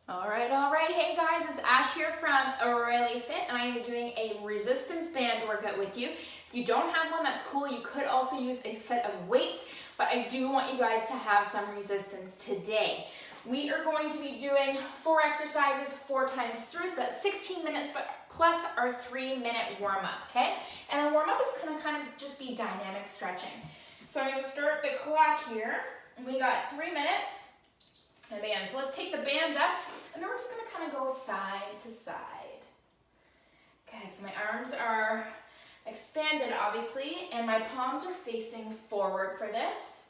All right. Hey guys, it's Ash here from Really Fit, and I am doing a resistance band workout with you. If you don't have one, that's cool. You could also use a set of weights, but I do want you guys to have some resistance today. We are going to be doing 4 exercises 4 times through, so that's 16 minutes, but plus our 3-minute warm-up, okay? And our warm-up is gonna kind of just be dynamic stretching. So I'm gonna start the clock here, and we got 3 minutes. And band. So let's take the band up, and then we're just gonna kind of go side to side. Good, so my arms are expanded, obviously, and my palms are facing forward for this.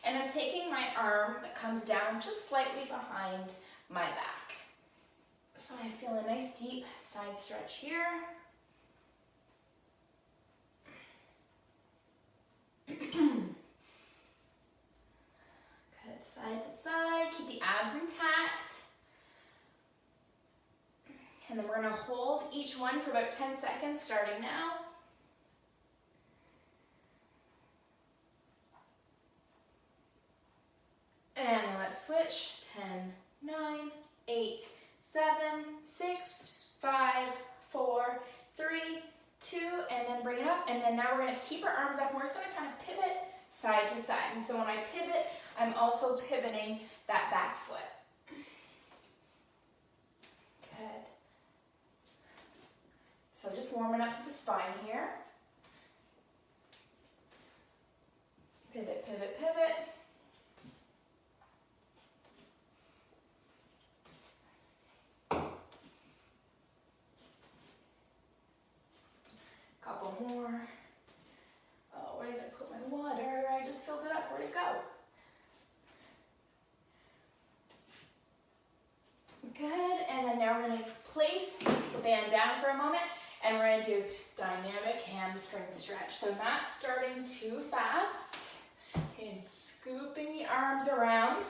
And I'm taking my arm that comes down just slightly behind my back. So I feel a nice deep side stretch here. Side to side, keep the abs intact. And then we're gonna hold each one for about 10 seconds, starting now. And then let's switch. 10, 9, 8, 7, 6, 5, 4, 3, 2, and then bring it up. And then now we're gonna keep our arms up, and we're just gonna kind of pivot side to side. And so when I pivot, I'm also pivoting that back foot. Good. So just warming up to the spine here. Pivot, pivot, pivot. Couple more. Oh, where did I put my water? I just filled it up. Where'd it go? Good, and then now we're going to place the band down for a moment, and we're going to do dynamic hamstring stretch. So not starting too fast, and scooping the arms around.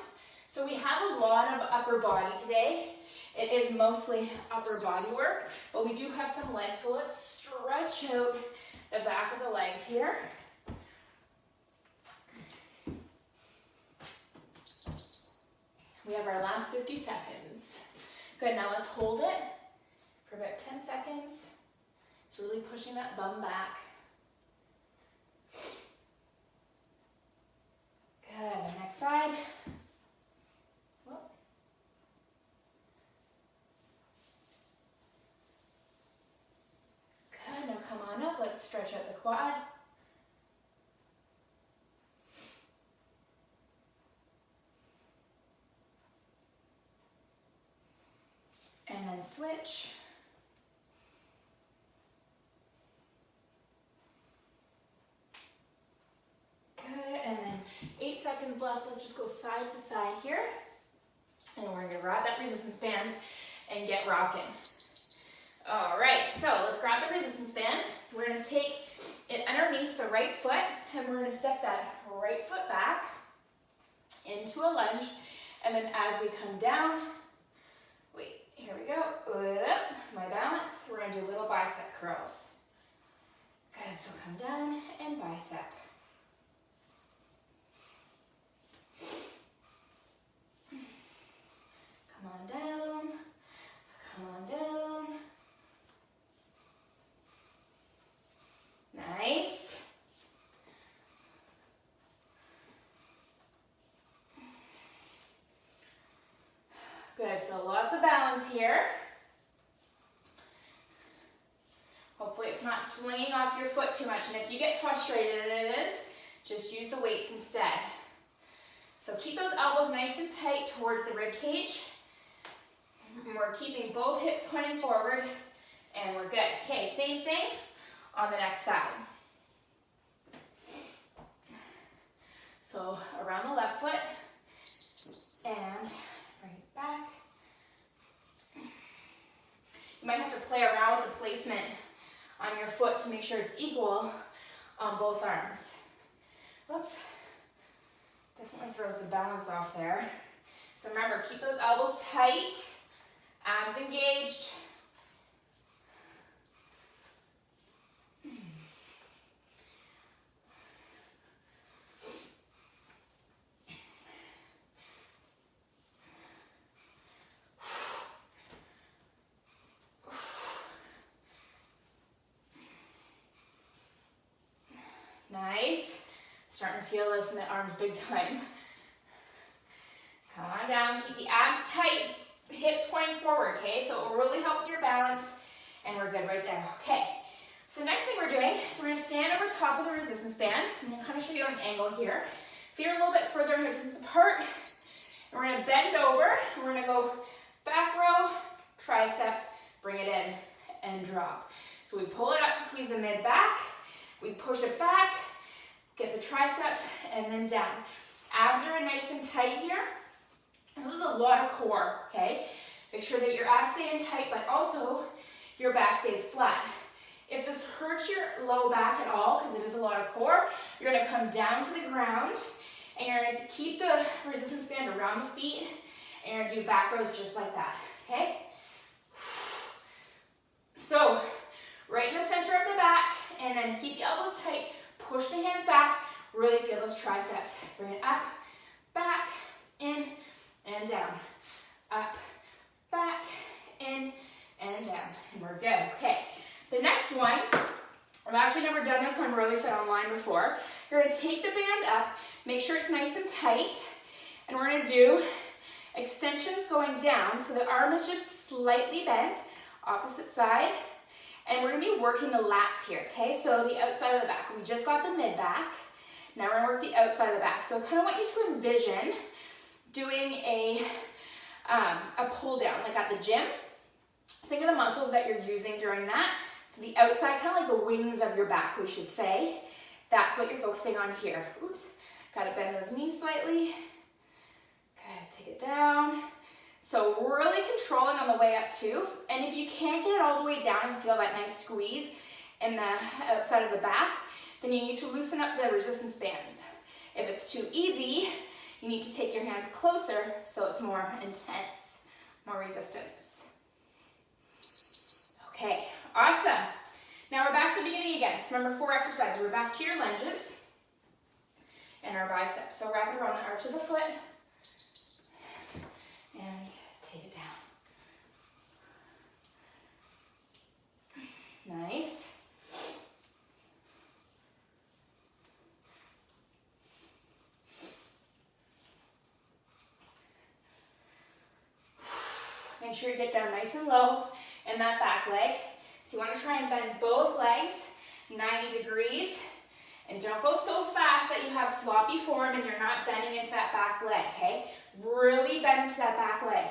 So we have a lot of upper body today. It is mostly upper body work, but we do have some legs, so let's stretch out the back of the legs here. We have our last 50 seconds. Good, now let's hold it for about 10 seconds. It's really pushing that bum back. Good, next side. Whoop. Good, now come on up, let's stretch out the quad. And then switch. Good, and then 8 seconds left. Let's just go side to side here. And we're gonna grab that resistance band and get rocking. All right, so let's grab the resistance band. We're gonna take it underneath the right foot, and we're gonna step that right foot back into a lunge. And then as we come down, here we go, up, my balance. We're gonna do little bicep curls. Good, so come down and bicep. Come on down, come on down. Nice. Good, so lots of balance here. Hopefully it's not flinging off your foot too much, and if you get frustrated, and it is, just use the weights instead. So keep those elbows nice and tight towards the rib cage. We're keeping both hips pointing forward, and we're good. Okay, same thing on the next side. So around the left foot, and right back. You might have to play around with the placement on your foot to make sure it's equal on both arms. Whoops. Definitely throws the balance off there. So remember, keep those elbows tight, abs engaged. feel this in the arms big time. Come on down, keep the abs tight, hips pointing forward, okay? So it will really help with your balance, and we're good right there, okay? So next thing we're doing is we're gonna stand over top of the resistance band. I'm gonna kind of show you on an angle here. Feet are a little bit further, hips distance apart. And we're gonna bend over, and we're gonna go back row, tricep, bring it in, and drop. So we pull it up to squeeze the mid back, we push it back, get the triceps, and then down. Abs are nice and tight here. This is a lot of core, okay? Make sure that your abs stay in tight, but also your back stays flat. If this hurts your low back at all, because it is a lot of core, you're gonna come down to the ground, and you're gonna keep the resistance band around the feet, and you're gonna do back rows just like that, okay? So, right in the center of the back, and then keep the elbows tight, push the hands back, really feel those triceps. Bring it up, back, in, and down. Up, back, in, and down. And we're good, okay. The next one, I've actually never done this on Really Fit Online before. You're gonna take the band up, make sure it's nice and tight, and we're gonna do extensions going down, so the arm is just slightly bent, opposite side, and we're gonna be working the lats here, okay? So the outside of the back. We just got the mid back. Now we're gonna work the outside of the back. So I kind of want you to envision doing a pull down, like at the gym. Think of the muscles that you're using during that. So the outside, kind of like the wings of your back, we should say. That's what you're focusing on here. Oops, gotta bend those knees slightly. Good, take it down. So really controlling on the way up too. And if you can't get it all the way down and feel that nice squeeze in the outside of the back, then you need to loosen up the resistance bands. If it's too easy, you need to take your hands closer so it's more intense, more resistance. Okay, awesome. Now we're back to the beginning again. So remember 4 exercises. We're back to your lunges and our biceps. So wrap it around the arch of the foot and take it down. Nice. Make sure you get down nice and low in that back leg. So you want to try and bend both legs 90 degrees. And don't go so fast that you have sloppy form and you're not bending into that back leg, okay? Really bend into that back leg.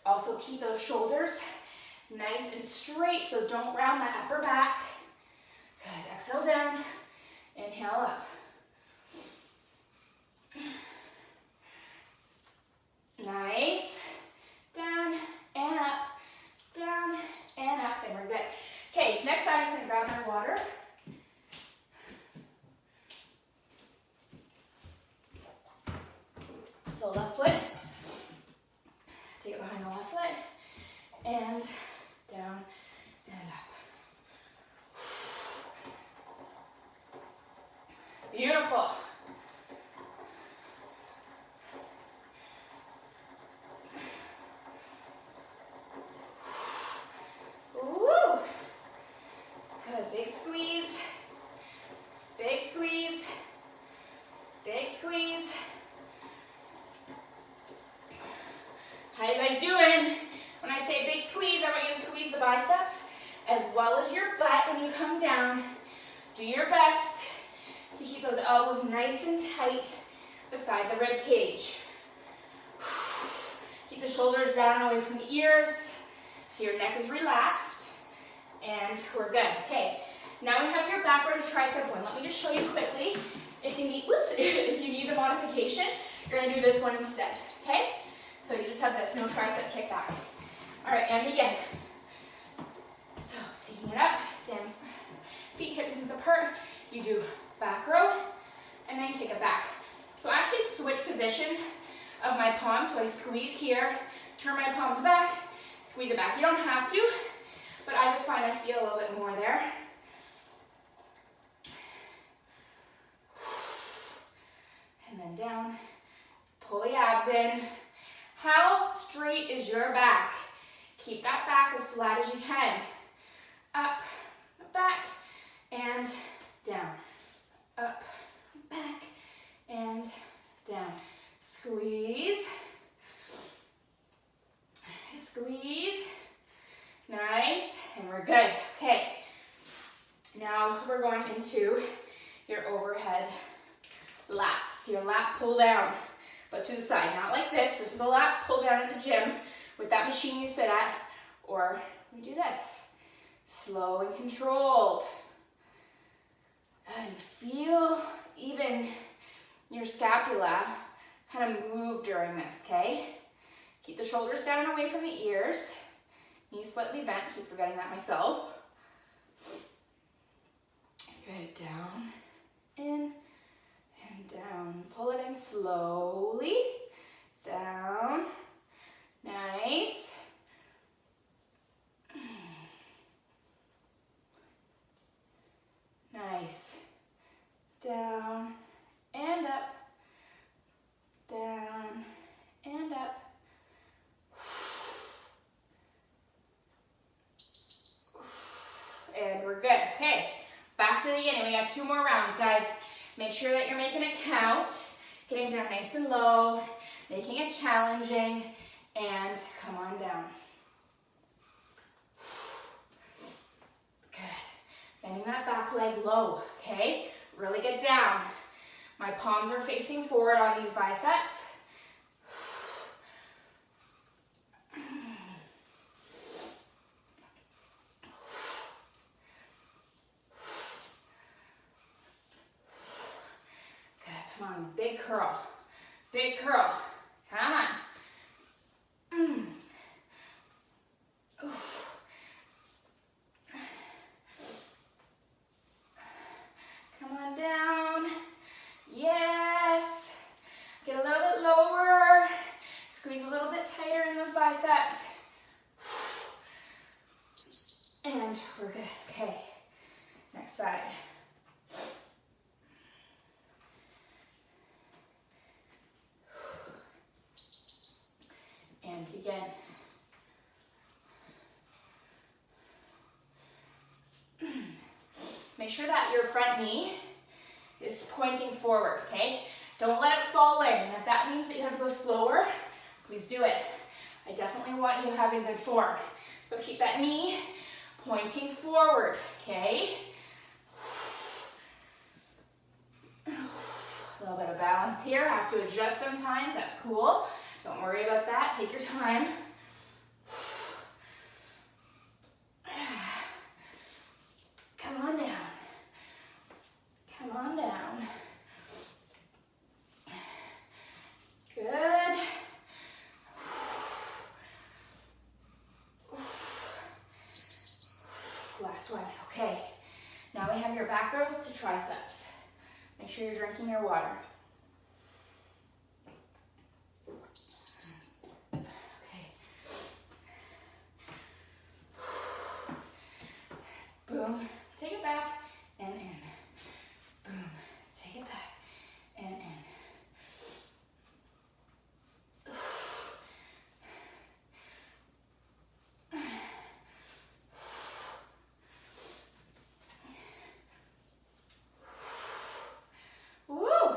Also keep those shoulders nice and straight, so don't round that upper back. Good, exhale down, inhale up. Nice, down and up, down and up, and we're good. Okay, next side, I'm just gonna grab my water. So left foot, take it behind the left foot, and down and up. Beautiful. Woo! Good, big squeeze, big squeeze, big squeeze. How you guys doing? When I say big squeeze, I want you to squeeze the biceps as well as your butt when you come down. Do your best to keep those elbows nice and tight beside the rib cage. Keep the shoulders down away from the ears so your neck is relaxed. And we're good. Okay, now we have your back row to tricep one. Let me just show you quickly. If you need, if you need the modification, you're gonna do this one instead, okay? So you just have this, no tricep kick back. All right, and begin. So taking it up, stand, feet hip distance apart. You do back row, and then kick it back. So I actually switch position of my palms. So I squeeze here, turn my palms back, squeeze it back. You don't have to, but I just find I feel a little bit more there. And then down, pull the abs in. How straight is your back? Keep that back as flat as you can. Up, back, and down. Up, back, and down. Squeeze, squeeze, nice, and we're good. Okay, now we're going into your overhead lats, your lat pull down, but to the side, not like this. This is a lat pull down at the gym with that machine you sit at, or we do this, slow and controlled. And feel even your scapula kind of move during this, okay? Keep the shoulders down and away from the ears. Knees slightly bent, keep forgetting that myself. Good, down, in, and down. Pull it in slowly, down, nice. Nice, down, and up, down, and up. And we're good. Okay, back to the beginning. We got 2 more rounds, guys. Make sure that you're making it count, getting down nice and low, making it challenging, and come on down. Good. Bending that back leg low, okay? Really get down. My palms are facing forward on these biceps. Come on, big curl, big curl. Come on. Oof. Come on down. Yes. Get a little bit lower. Squeeze a little bit tighter in those biceps. And we're good. Okay. Next side. And again. Make sure that your front knee is pointing forward, okay? Don't let it fall in. And if that means that you have to go slower, please do it. I definitely want you having good form. So keep that knee pointing forward, okay? A little bit of balance here. Have to adjust sometimes. That's cool. Don't worry about that. Take your time. Come on down. Come on down. Good. Last one. Okay. Now we have your back rows to triceps. Make sure you're drinking your water. Boom, take it back and in. Boom, take it back and in. Woo!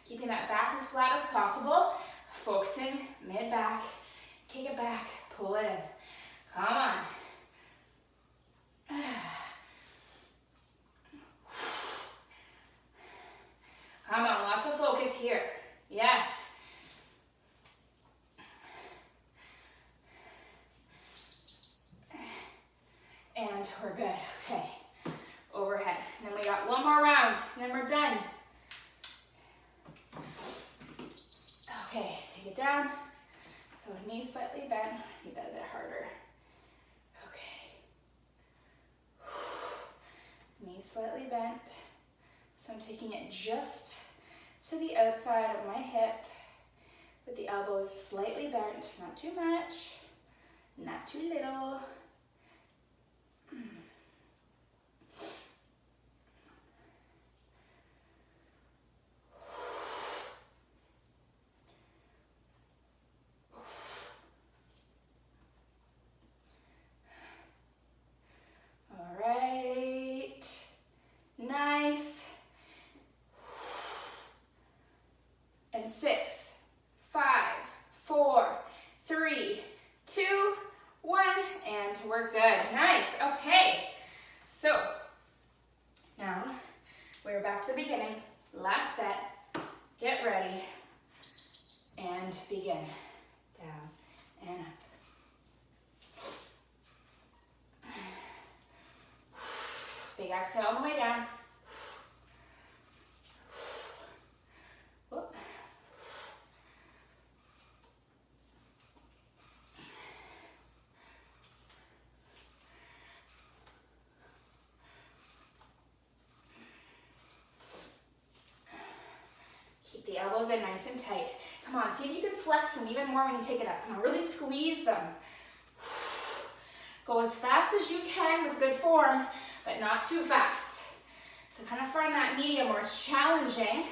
Keeping that back as flat as possible. Focusing mid-back, kick it back, pull it in. Come on. Come on, lots of focus here. Yes. And we're good. Okay. Overhead. And then we got one more round, and then we're done. Okay, take it down. So knees slightly bent. Need that a bit harder. Knees slightly bent. So I'm taking it just to the outside of my hip with the elbows slightly bent, not too much, not too little. All right, nice. Again, down and up. Big exhale all the way down. Whoop. Keep the elbows in nice and tight. Come on, see if you can flex them even more when you take it up. Come on, really squeeze them. Go as fast as you can with good form, but not too fast. So kind of find that medium where it's challenging.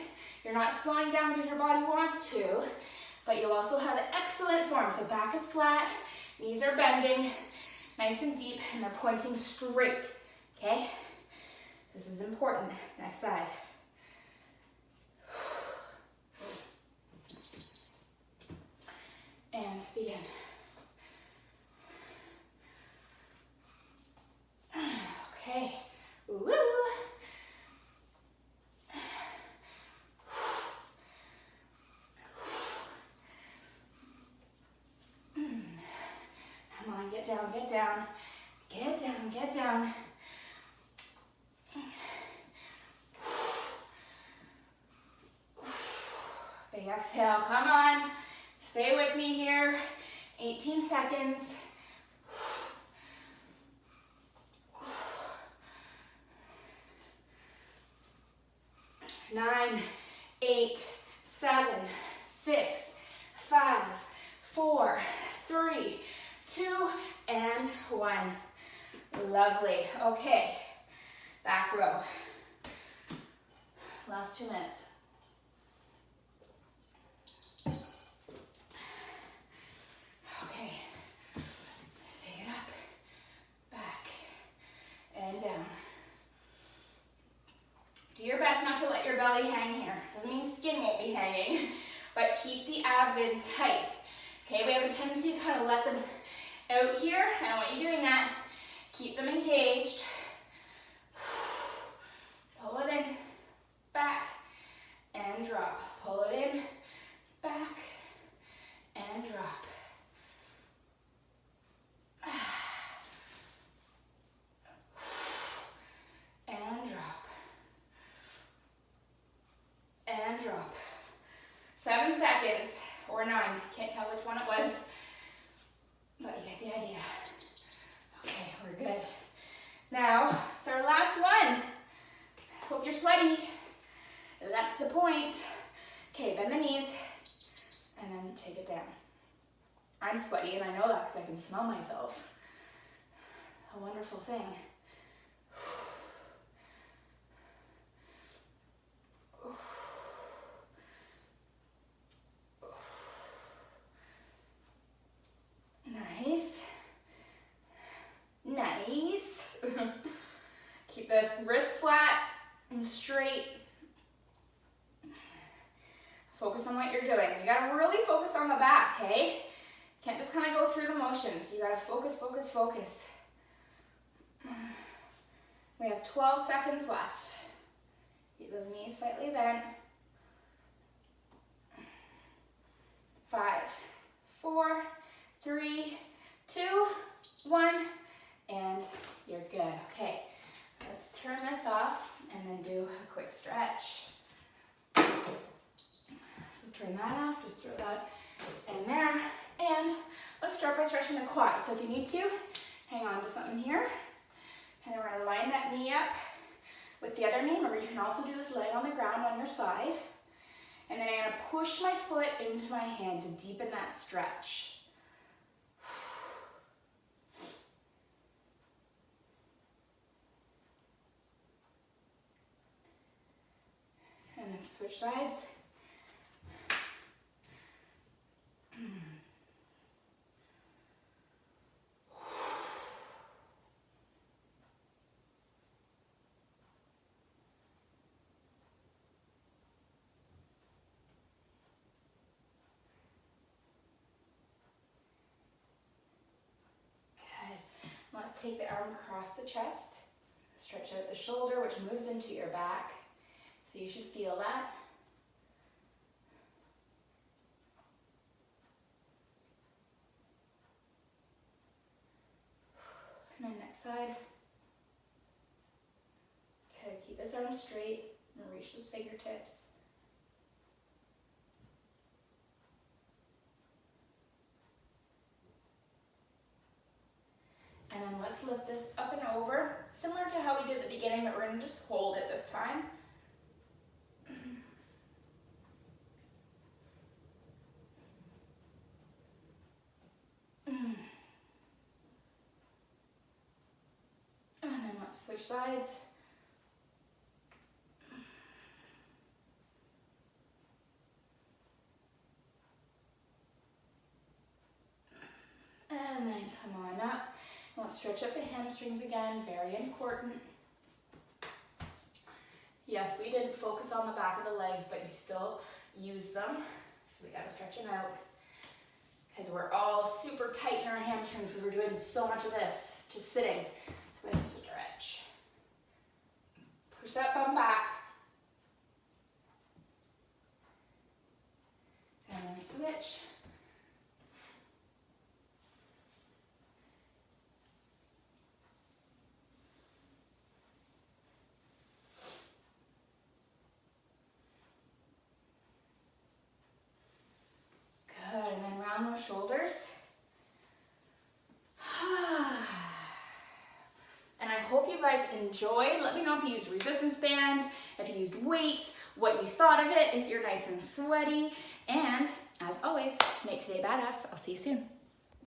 You're not slowing down because your body wants to, but you'll also have excellent form. So back is flat, knees are bending, nice and deep, and they're pointing straight, okay? This is important. Next side. And begin. Okay. Woo. Come on, get down, get down. Get down, get down. Big exhale, come on. Stay with me here. 18 seconds. 9, 8, 7, 6, 5, 4, 3, 2, and 1. Lovely. Okay. Back row. Last 2 minutes. Okay. Take it up, back, and down. Do your best not to let your belly hang here. Doesn't mean skin won't be hanging, but keep the abs in tight. Okay, we have a tendency to kind of let them out here. I don't want you doing that. Keep them engaged. Pull it in, back, and drop. Pull it in, back, and drop. And drop. And drop. 7 seconds, or 9. Can't tell which one it was, but you get the idea. Okay, we're good. Now, it's our last one. Hope you're sweaty. That's the point. Okay, bend the knees, and then take it down. I'm sweaty, and I know that because I can smell myself. A wonderful thing. Nice. Nice. Keep the wrist flat and straight. Focus on what you're doing. You gotta really focus on the back, okay? Can't just kind of go through the motions. You gotta focus, focus, focus. We have 12 seconds left. Keep those knees slightly bent. 5, 4, 3, 2, 1, and you're good. Okay, let's turn this off and then do a quick stretch. So turn that off, just throw that in there. And let's start by stretching the quad. So if you need to, hang on to something here. And then we're gonna line that knee up with the other knee. Remember, you can also do this laying on the ground on your side. And then I'm gonna push my foot into my hand to deepen that stretch. And then switch sides. Let's take the arm across the chest, stretch out the shoulder, which moves into your back. So you should feel that. And then next side. Okay, keep this arm straight and reach those fingertips. And then let's lift this up and over, similar to how we did at the beginning, but we're gonna just hold it this time. And then let's switch sides. And then come on up. Let's stretch up the hamstrings again, very important. Yes, we didn't focus on the back of the legs, but you still use them. So we gotta stretch them out because we're all super tight in our hamstrings because we're doing so much of this, just sitting. So let's stretch. Push that bum back. And then switch. Good, and then round those shoulders. And I hope you guys enjoyed. Let me know if you used resistance band, if you used weights, what you thought of it, if you're nice and sweaty. And as always, make today badass. I'll see you soon.